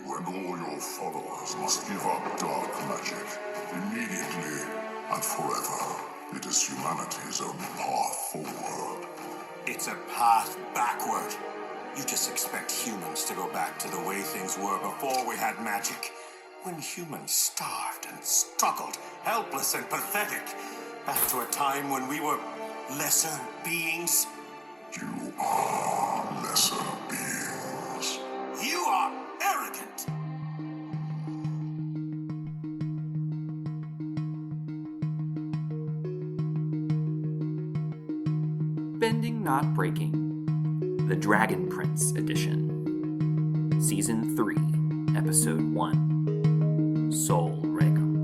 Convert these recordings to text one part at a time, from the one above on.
and all your followers must give up dark magic, immediately and forever. It is humanity's only path forward. It's a path backward. You just expect humans to go back to the way things were before we had magic. When humans starved and struggled, helpless and pathetic. Back to a time when we were lesser beings. You are lesser beings. You are arrogant. Bending Not Breaking, The Dragon Prince Edition, Season 3, Episode 1, Soul Regem.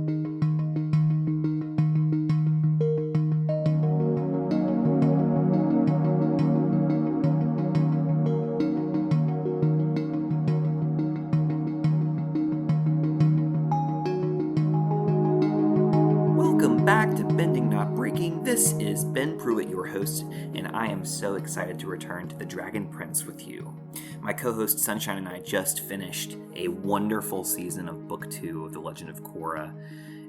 Welcome back to Bending Not Breaking. This is Ben Pruitt, your host, and I am so excited to return to The Dragon Prince with you. My co-host Sunshine and I just finished a wonderful season of Book 2 of The Legend of Korra,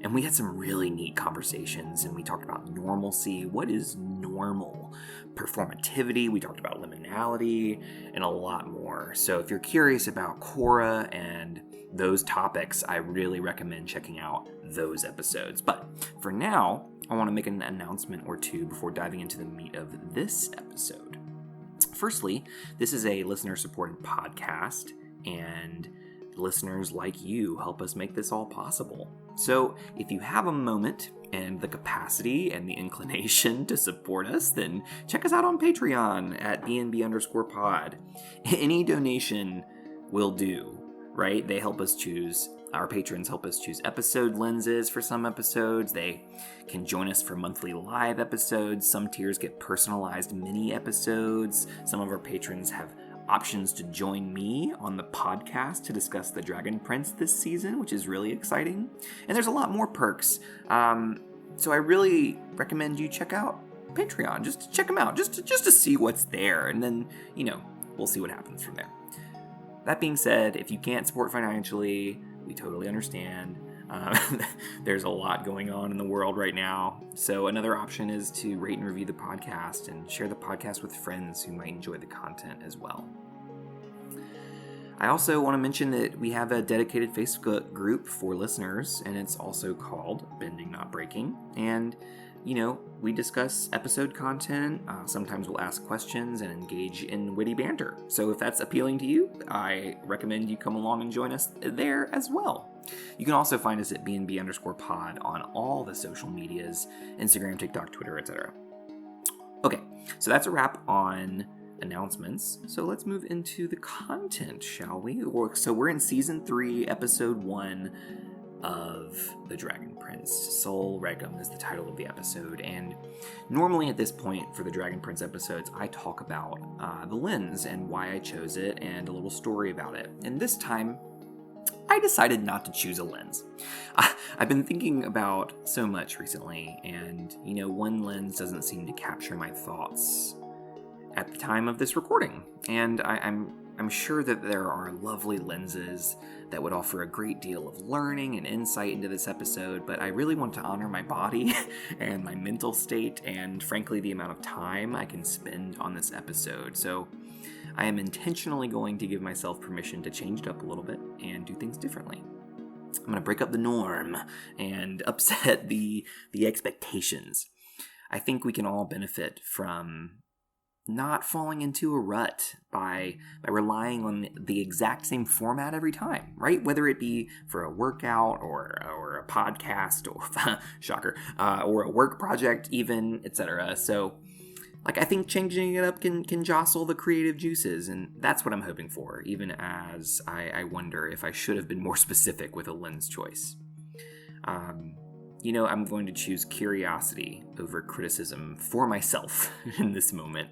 and we had some really neat conversations, and we talked about normalcy, what is normal, performativity, we talked about liminality, and a lot more. So if you're curious about Korra and those topics, I really recommend checking out those episodes. But for now, I want to make an announcement or two before diving into the meat of this episode. Firstly, this is a listener-supported podcast, and listeners like you help us make this all possible. So if you have a moment and the capacity and the inclination to support us, then check us out on Patreon at BNB_pod. Any donation will do, right? They help us choose, our patrons help us choose episode lenses for some episodes. They can join us for monthly live episodes. Some tiers get personalized mini episodes. Some of our patrons have options to join me on the podcast to discuss The Dragon Prince this season, which is really exciting. And there's a lot more perks. So I really recommend you check out Patreon. Just check them out, just to see what's there. And then, we'll see what happens from there. That being said, if you can't support financially, we totally understand. There's a lot going on in the world right now. So another option is to rate and review the podcast and share the podcast with friends who might enjoy the content as well. I also want to mention that we have a dedicated Facebook group for listeners, and it's also called Bending Not Breaking. And we discuss episode content. Sometimes we'll ask questions and engage in witty banter. So if that's appealing to you, I recommend you come along and join us there as well. You can also find us at BNB_pod on all the social medias, Instagram, TikTok, Twitter, etc. Okay, so that's a wrap on announcements. So let's move into the content, shall we? So we're in Season 3, Episode 1 of The Dragon Prince. Soul Regem is the title of the episode, and normally at this point for the Dragon Prince episodes, I talk about the lens and why I chose it and a little story about it. And this time, I decided not to choose a lens. I've been thinking about so much recently, and one lens doesn't seem to capture my thoughts at the time of this recording. And I'm sure that there are lovely lenses that would offer a great deal of learning and insight into this episode, but I really want to honor my body and my mental state and, frankly, the amount of time I can spend on this episode. So I am intentionally going to give myself permission to change it up a little bit and do things differently. I'm going to break up the norm and upset the expectations. I think we can all benefit from not falling into a rut by relying on the exact same format every time, right? Whether it be for a workout or a podcast or shocker, or a work project even, etc. So I think changing it up can jostle the creative juices, and that's what I'm hoping for, even as I wonder if I should have been more specific with a lens choice. I'm going to choose curiosity over criticism for myself in this moment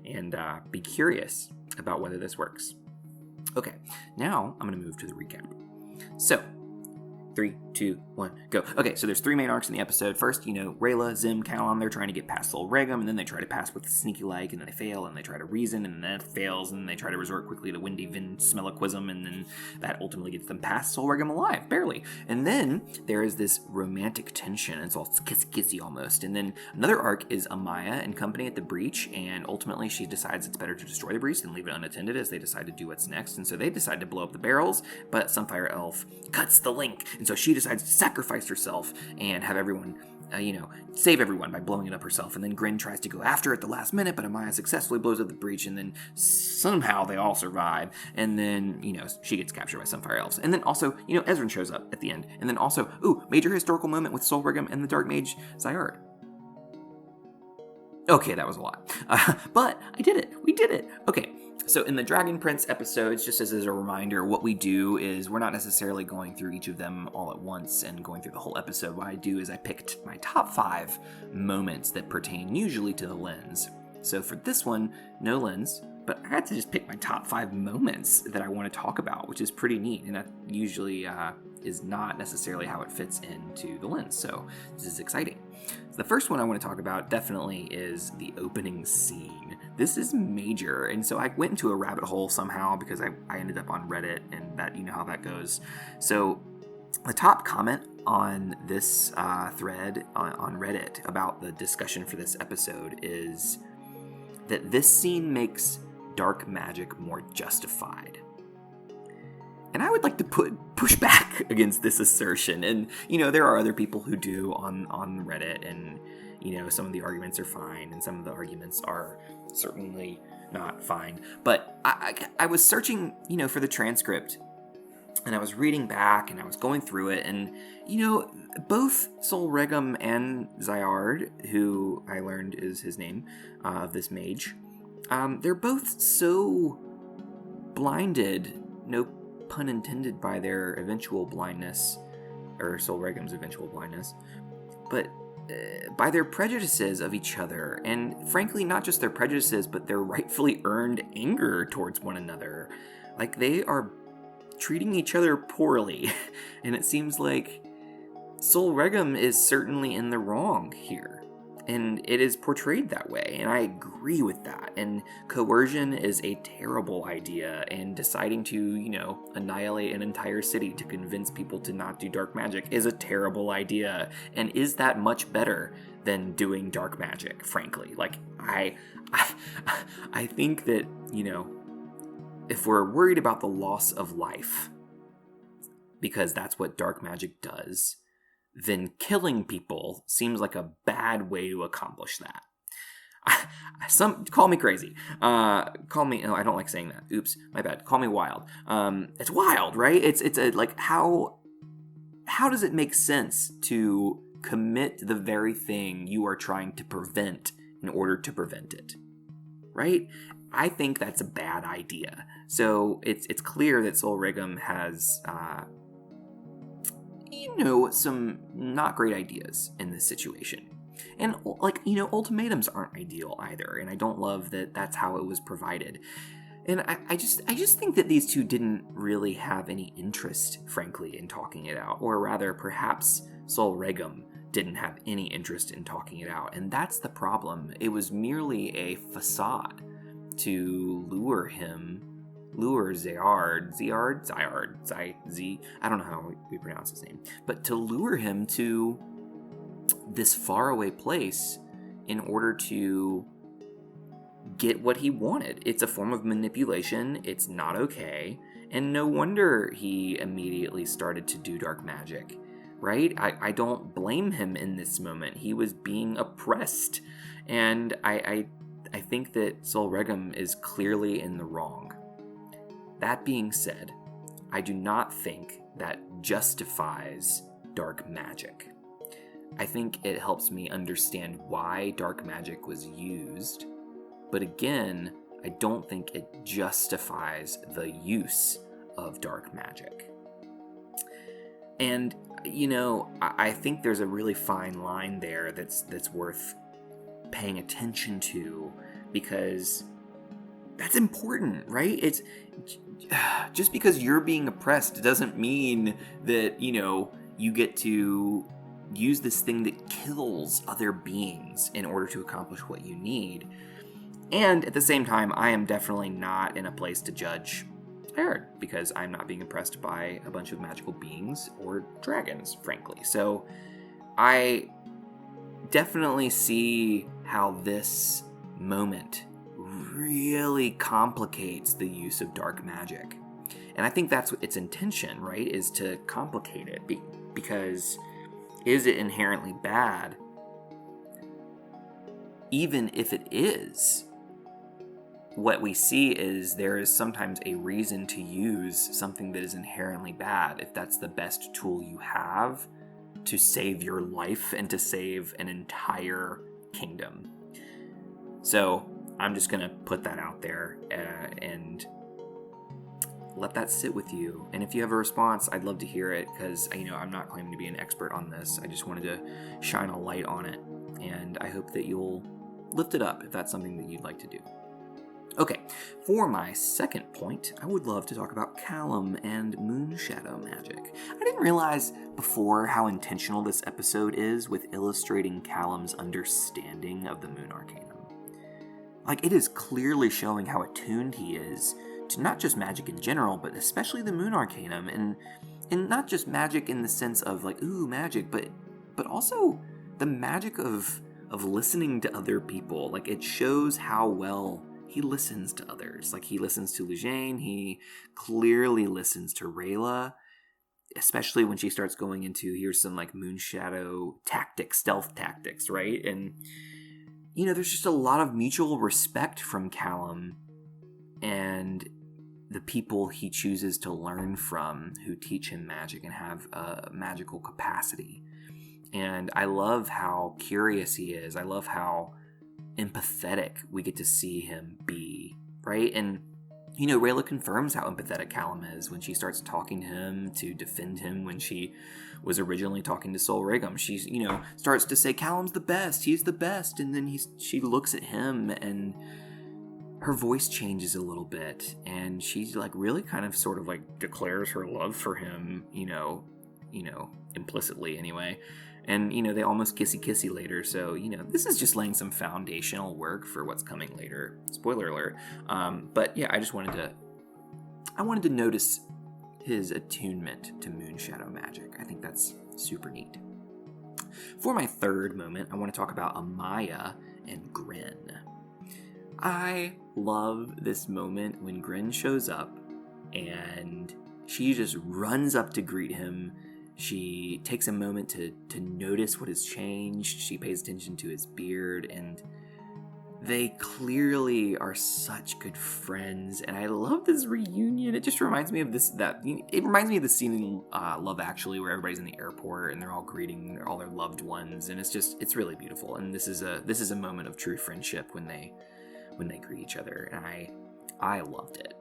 and be curious about whether this works. Okay, now I'm going to move to the recap. So, 3, 2, 1, go. Okay, so there's 3 main arcs in the episode. First, Rayla, Zim, Calon, they're trying to get past Sol Regem, and then they try to pass with Sneaky Like, and then they fail, and they try to reason, and then that fails, and then they try to resort quickly to Windy Vin Smelliquism, and then that ultimately gets them past Sol Regem alive, barely. And then there is this romantic tension. It's all kissy almost. And then another arc is Amaya and company at the breach, and ultimately she decides it's better to destroy the breach than leave it unattended as they decide to do what's next. And so they decide to blow up the barrels, but Sunfire Elf cuts the link, and so she decides to sacrifice herself and have everyone, save everyone by blowing it up herself. And then Grin tries to go after it at the last minute, but Amaya successfully blows up the breach, and then somehow they all survive. And then, she gets captured by Sunfire Elves. And then also, Ezrin shows up at the end. And then also, major historical moment with Sol Regem and the Dark Mage Zyard. Okay, that was a lot. But I did it. We did it. Okay. So in the Dragon Prince episodes, just as a reminder, what we do is we're not necessarily going through each of them all at once and going through the whole episode. What I do is I picked my top 5 moments that pertain usually to the lens. So for this one, no lens, but I had to just pick my top 5 moments that I want to talk about, which is pretty neat. And that usually is not necessarily how it fits into the lens. So this is exciting. So the first one I want to talk about definitely is the opening scene. This is major, and so I went into a rabbit hole somehow because I ended up on Reddit, and that how that goes. So the top comment on this thread on Reddit about the discussion for this episode is that this scene makes dark magic more justified. And I would like to push back against this assertion. And, there are other people who do on Reddit, and, some of the arguments are fine, and some of the arguments are certainly not fine. But I was searching, for the transcript, and I was reading back, and I was going through it, and, both Sol Regem and Zyard, who I learned is his name, of this mage, they're both so blinded, no pun intended, by their eventual blindness, or Sol Regem's eventual blindness, but by their prejudices of each other, and frankly, not just their prejudices, but their rightfully earned anger towards one another. Like, they are treating each other poorly, and it seems like Sol Regem is certainly in the wrong here. And it is portrayed that way, and I agree with that. And coercion is a terrible idea, and deciding to, annihilate an entire city to convince people to not do dark magic is a terrible idea. And is that much better than doing dark magic, frankly? Like, I think that, if we're worried about the loss of life, because that's what dark magic does, then killing people seems like a bad way to accomplish that. Call me crazy. I don't like saying that. Oops, my bad. Call me wild. It's wild, right? It's like, how does it make sense to commit the very thing you are trying to prevent in order to prevent it? Right? I think that's a bad idea. So it's clear that Sol Regem has some not great ideas in this situation. And, ultimatums aren't ideal either, and I don't love that that's how it was provided. And I just think that these two didn't really have any interest, frankly, in talking it out. Or rather, perhaps Sol Regem didn't have any interest in talking it out, and that's the problem. It was merely a facade to lure Zyard, I don't know how we pronounce his name, but to lure him to this faraway place in order to get what he wanted. It's a form of manipulation. It's not okay. And no wonder he immediately started to do dark magic, right? I don't blame him in this moment. He was being oppressed. And I think that Sol Regem is clearly in the wrong. That being said, I do not think that justifies dark magic. I think it helps me understand why dark magic was used, but again, I don't think it justifies the use of dark magic. And, I think there's a really fine line there that's worth paying attention to, because that's important, right? It's just because you're being oppressed doesn't mean that, you get to use this thing that kills other beings in order to accomplish what you need. And at the same time, I am definitely not in a place to judge Aaron, because I'm not being impressed by a bunch of magical beings or dragons, frankly. So I definitely see how this moment really complicates the use of dark magic. And I think that's its intention, right? Is to complicate it. Because is it inherently bad? Even if it is, what we see is there is sometimes a reason to use something that is inherently bad, if that's the best tool you have to save your life and to save an entire kingdom. So I'm just going to put that out there and let that sit with you. And if you have a response, I'd love to hear it, because I'm not claiming to be an expert on this. I just wanted to shine a light on it, and I hope that you'll lift it up if that's something that you'd like to do. Okay, for my second point, I would love to talk about Callum and Moonshadow magic. I didn't realize before how intentional this episode is with illustrating Callum's understanding of the Moon Arcanum. Like, it is clearly showing how attuned he is to not just magic in general, but especially the Moon Arcanum, and not just magic in the sense of like, ooh, magic, but also the magic of listening to other people. Like, it shows how well he listens to others. Like, he listens to Lejane, he clearly listens to Rayla, especially when she starts going into, here's some like Moonshadow tactics, stealth tactics, right? And, there's just a lot of mutual respect from Callum and the people he chooses to learn from who teach him magic and have a magical capacity. And I love how curious he is. I love how empathetic we get to see him be, right? And, Rayla confirms how empathetic Callum is when she starts talking to him to defend him when she was originally talking to Sol Regem. She's, starts to say, Callum's the best, he's the best. And then she looks at him and her voice changes a little bit, and she's like really kind of sort of like declares her love for him, implicitly anyway. And, they almost kissy later. So, this is just laying some foundational work for what's coming later. Spoiler alert. But yeah, I wanted to notice his attunement to Moonshadow magic. I think that's super neat. For my third moment, I want to talk about Amaya and Grin. I love this moment when Grin shows up and she just runs up to greet him. She takes a moment to notice what has changed. She pays attention to his beard, and they clearly are such good friends. And I love this reunion. It just reminds me of it reminds me of the scene in Love Actually, where everybody's in the airport and they're all greeting all their loved ones, and it's really beautiful. And this is a moment of true friendship when they greet each other, and I loved it.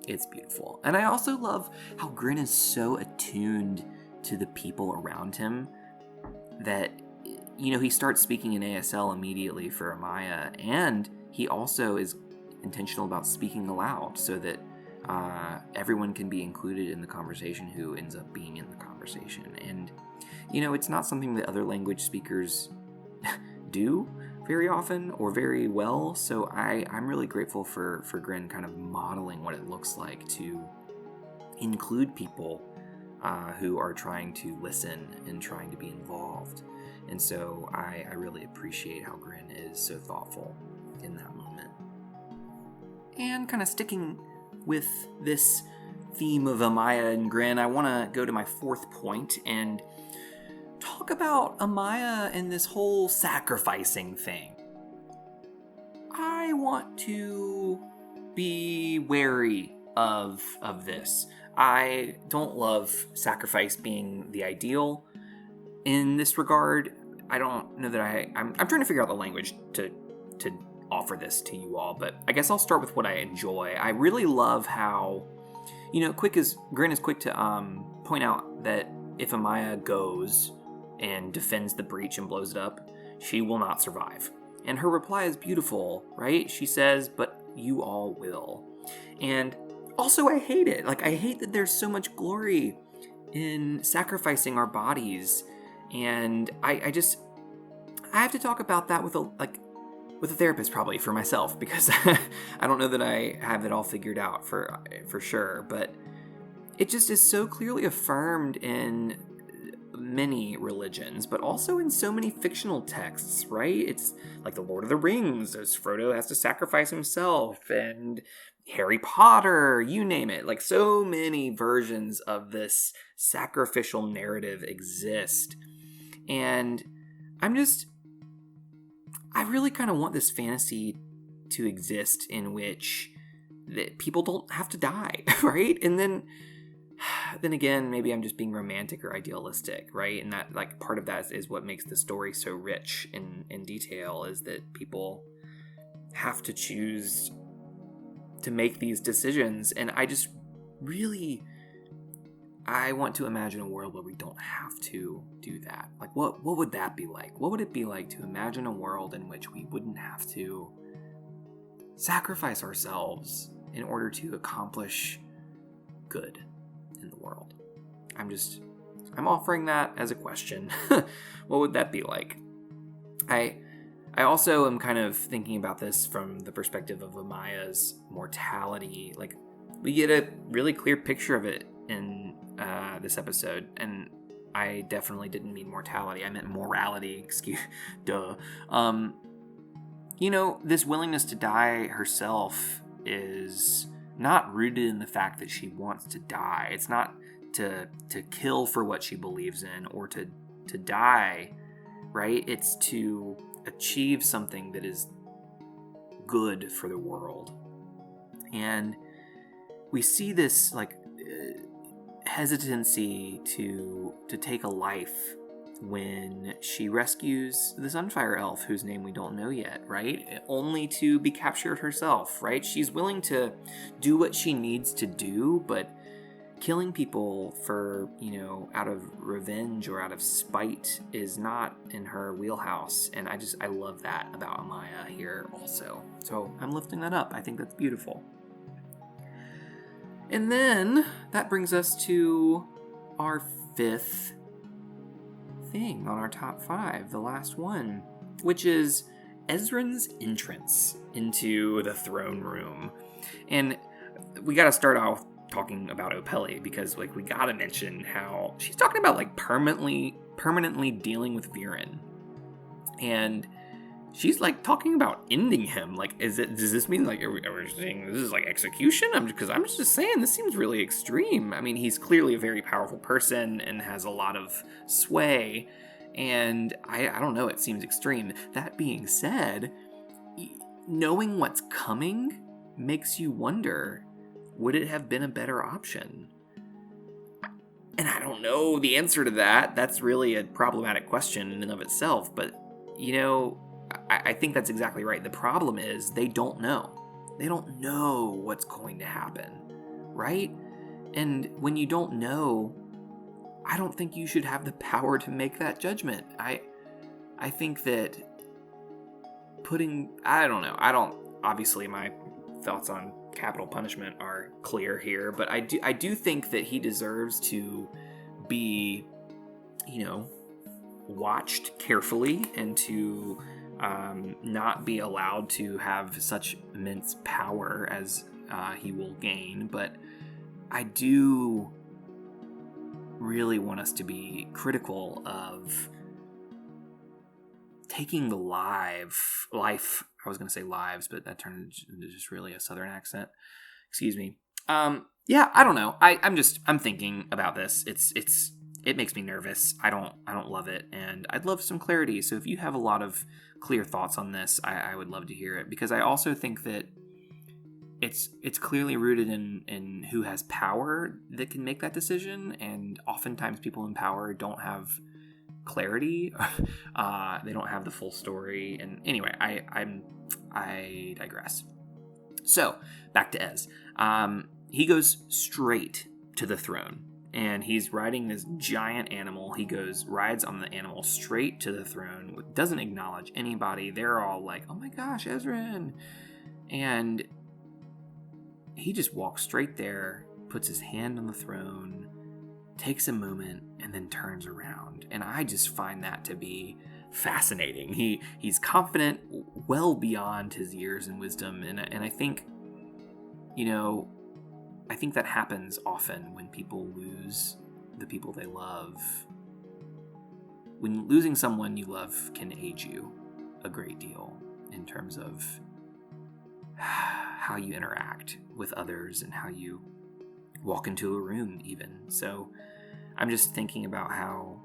It's beautiful. And I also love how Grin is so attuned to the people around him that, he starts speaking in ASL immediately for Amaya, and he also is intentional about speaking aloud so that everyone can be included in the conversation who ends up being in the conversation. And, it's not something that other language speakers do very often or very well, so I'm really grateful for Grin kind of modeling what it looks like to include people who are trying to listen and trying to be involved. And so I really appreciate how Grin is so thoughtful in that moment. And kind of sticking with this theme of Amaya and Grin, I want to go to my fourth point and talk about Amaya and this whole sacrificing thing. I want to be wary of this. I don't love sacrifice being the ideal in this regard. I don't know that I'm trying to figure out the language to offer this to you all, but I guess I'll start with what I enjoy. I really love how, Grin is quick to point out that if Amaya goes and defends the breach and blows it up, she will not survive. And her reply is beautiful, right? She says, but you all will. And also, I hate it. Like, I hate that there's so much glory in sacrificing our bodies. And I have to talk about that with a therapist, probably, for myself, because I don't know that I have it all figured out for sure, but it just is so clearly affirmed in many religions, but also in so many fictional texts, right? It's like the Lord of the Rings, as Frodo has to sacrifice himself, and Harry Potter, you name it. Like, so many versions of this sacrificial narrative exist. And I really kind of want this fantasy to exist in which people don't have to die, right? And then again, maybe I'm just being romantic or idealistic, right? And that, like, part of that is what makes the story so rich in detail, is that people have to choose to make these decisions. And I want to imagine a world where we don't have to do that. Like, what would that be like? What would it be like to imagine a world in which we wouldn't have to sacrifice ourselves in order to accomplish good in the world? I'm offering that as a question. What would that be like? I also am kind of thinking about this from the perspective of Amaya's mortality. Like, we get a really clear picture of it in this episode, and I definitely didn't mean mortality. I meant morality. Duh. This willingness to die herself is not rooted in the fact that she wants to die. It's not to kill for what she believes in, or to die, right? It's to achieve something that is good for the world. And we see this, like, hesitancy to take a life when she rescues the Sunfire Elf, whose name we don't know yet, right? Only to be captured herself, right? She's willing to do what she needs to do, but killing people for, out of revenge or out of spite is not in her wheelhouse. And I love that about Amaya here also. So I'm lifting that up. I think that's beautiful. And then that brings us to our fifth thing on our top 5, the last one, which is Ezran's entrance into the throne room. And we got to start off talking about Opeli, because, like, we got to mention how she's talking about, like, permanently dealing with Viren. And she's, like, talking about ending him. Like, does this mean, like, are we saying this is, like, execution? Because I'm just saying, this seems really extreme. I mean, he's clearly a very powerful person and has a lot of sway, and I don't know, it seems extreme. That being said, knowing what's coming makes you wonder, would it have been a better option? And I don't know the answer to that. That's really a problematic question in and of itself, but, I think that's exactly right. The problem is they don't know. They don't know what's going to happen, right? And when you don't know, I don't think you should have the power to make that judgment. I think that obviously my thoughts on capital punishment are clear here, but I do think that he deserves to be, watched carefully, and to not be allowed to have such immense power as he will gain. But I do really want us to be critical of taking the life. I was going to say lives, but that turned into just really a Southern accent. Excuse me. Yeah, I don't know. I'm thinking about this. It makes me nervous. I don't love it, and I'd love some clarity. So if you have a lot of clear thoughts on this, I would love to hear it, because I also think that it's clearly rooted in who has power that can make that decision, and oftentimes people in power don't have clarity. They don't have the full story. And anyway, I digress. So back to Ez. He goes straight to the throne, and he's riding this giant animal. He rides on the animal straight to the throne, doesn't acknowledge anybody. They're all like, "Oh my gosh, Ezran!" And he just walks straight there, puts his hand on the throne, takes a moment and then turns around. And I just find that to be fascinating. He's confident well beyond his years and wisdom. And I think, I think that happens often when people lose the people they love. When losing someone you love can age you a great deal in terms of how you interact with others and how you walk into a room even. So I'm just thinking about how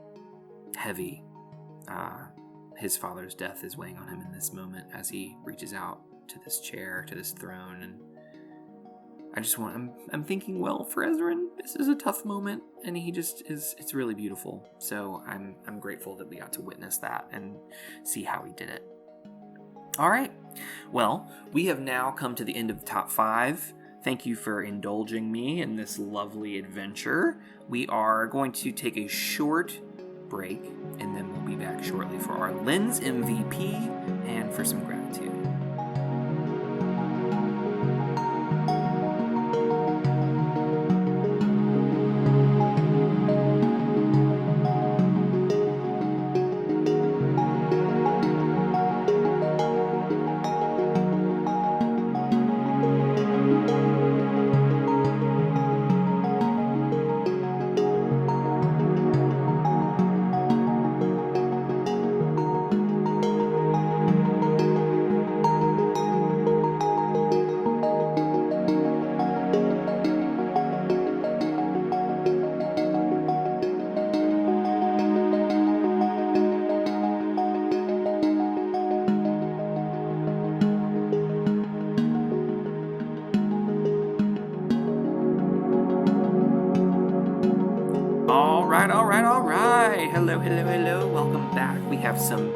heavy his father's death is weighing on him in this moment as he reaches out to this chair, to this throne. And I'm thinking well for Ezran. This is a tough moment, and he just is, it's really beautiful. So I'm grateful that we got to witness that and see how he did it. All right. Well, we have now come to the end of the top 5. Thank you for indulging me in this lovely adventure. We are going to take a short break, and then we'll be back shortly for our Lens MVP and for some gratitude. All right. Hello. Welcome back. We have some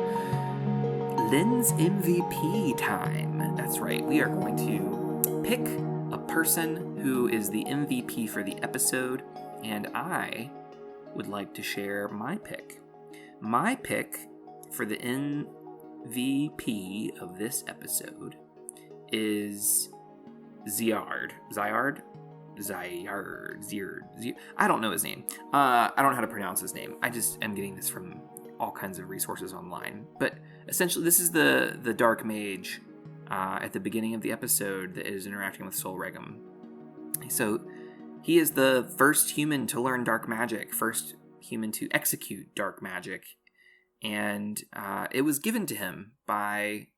Lens MVP time. That's right. We are going to pick a person who is the MVP for the episode, and I would like to share my pick. My pick for the MVP of this episode is Zyard. I don't know his name. I don't know how to pronounce his name. I just am getting this from all kinds of resources online. But essentially, this is the Dark Mage at the beginning of the episode that is interacting with Sol Regem. So he is the first human to learn dark magic, first human to execute dark magic, and it was given to him by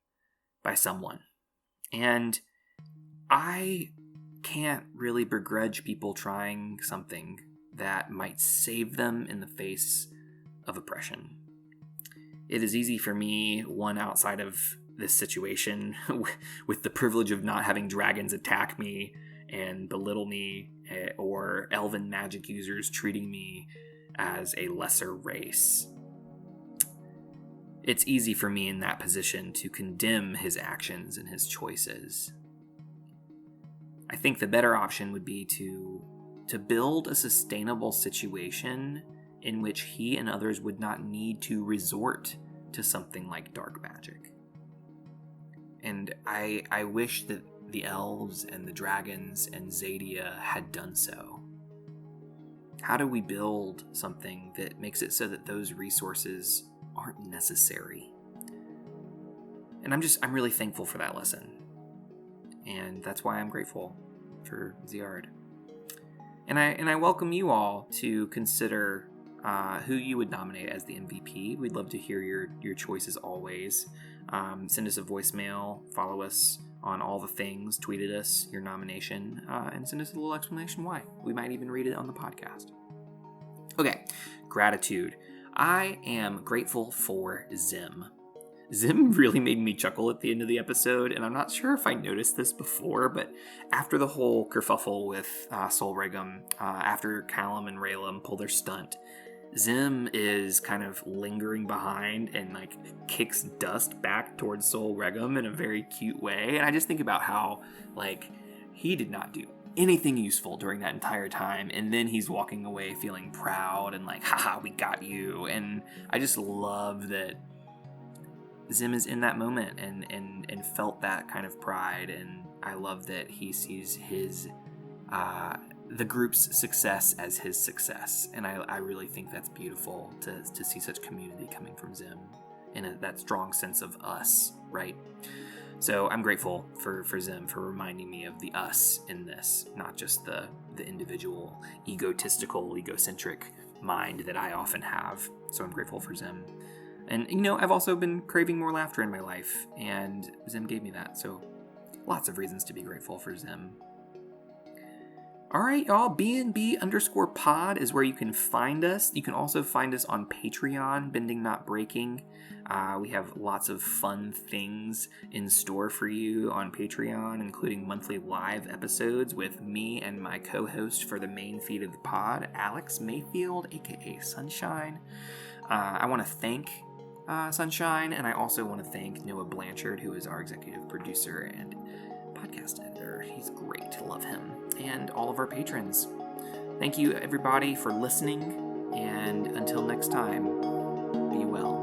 someone. And I can't really begrudge people trying something that might save them in the face of oppression. It is easy for me, one outside of this situation, with the privilege of not having dragons attack me and belittle me, or elven magic users treating me as a lesser race. It's easy for me in that position to condemn his actions and his choices. I think the better option would be to build a sustainable situation in which he and others would not need to resort to something like dark magic. And I wish that the elves and the dragons and Zadia had done so. How do we build something that makes it so that those resources aren't necessary? And I'm really thankful for that lesson. And that's why I'm grateful for Zyard. And I welcome you all to consider who you would nominate as the MVP. We'd love to hear your choices always. Send us a voicemail, follow us on all the things, tweet at us your nomination, and send us a little explanation why. We might even read it on the podcast. Okay, gratitude. I am grateful for Zim. Zim really made me chuckle at the end of the episode, and I'm not sure if I noticed this before, but after the whole kerfuffle with Sol Regem, after Callum and Raylam pull their stunt, Zim is kind of lingering behind and like kicks dust back towards Sol Regem in a very cute way. And I just think about how like he did not do anything useful during that entire time, and then he's walking away feeling proud and like, haha, we got you. And I just love that Zim is in that moment and felt that kind of pride, and I love that he sees his the group's success as his success. And I really think that's beautiful to see such community coming from Zim and that strong sense of us, right? So I'm grateful for Zim for reminding me of the us in this, not just the individual, egotistical, egocentric mind that I often have. So I'm grateful for Zim. And, I've also been craving more laughter in my life, and Zim gave me that. So lots of reasons to be grateful for Zim. All right, y'all, BNB_pod is where you can find us. You can also find us on Patreon, Bending Not Breaking. We have lots of fun things in store for you on Patreon, including monthly live episodes with me and my co-host for the main feed of the pod, Alex Mayfield, aka Sunshine. I want to thank Sunshine, and I also want to thank Noah Blanchard, who is our executive producer and podcast editor. He's great. Love him. And all of our patrons. Thank you, everybody, for listening. And until next time, be well.